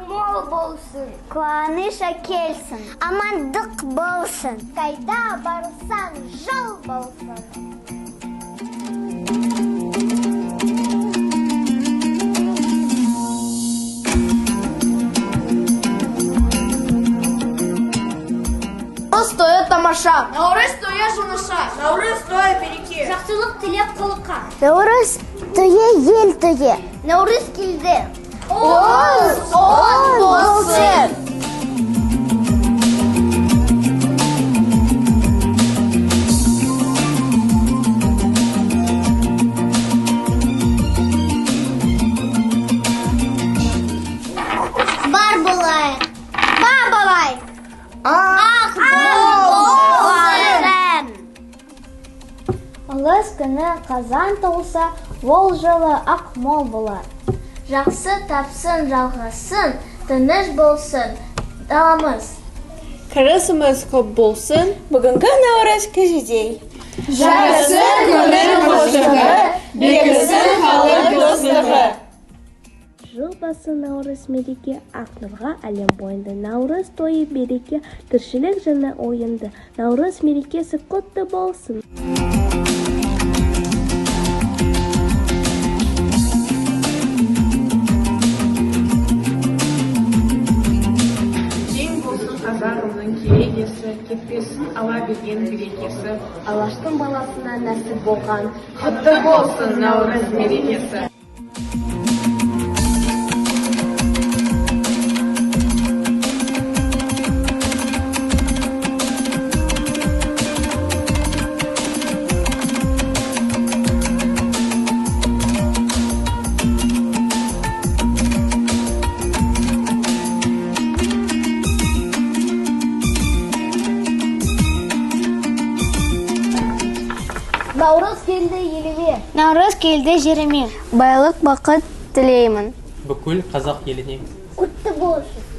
Мол болсын, қуаныш келсін, амандық болсын, қайда барсаң жол болсын. Наурыз тойы тамаша, Наурыз тойы жуныша, Наурыз тойы береке. Жақсылық тілеп құлыққа. Наурыз тойы ел тойы. Наурыз келді. Оз болсын. Бар болайық. Бар болайық. Ақ болсын. Ұлыс күні қазан толса, ол жылы ақ мол болар. Жақсы тапсын, жалғасын, тыныш болсын, даламыз. Кірісіміз көп болсын, бүгінгі Наурыз кешедей. Жарасын көңіл қошығы, бекісін халық достығы. Жыл басы Наурыз мереке, ақ нұрға әлем бойында. Наурыз тойы береке, тіршілік жаны ойынды. Наурыз мерекесі құтты болсын. Кең болсын қазағымның керегесі, кетпес ала берген берекесі. Алаштың баласына нәсіп болған. Құтты болсын Наурыз мерекесі. Наурыз келді еліме. Наурыз келді жеріме. Байлық бақыт тілеймін. Бүкіл қазақ еліне. Құтты болсын.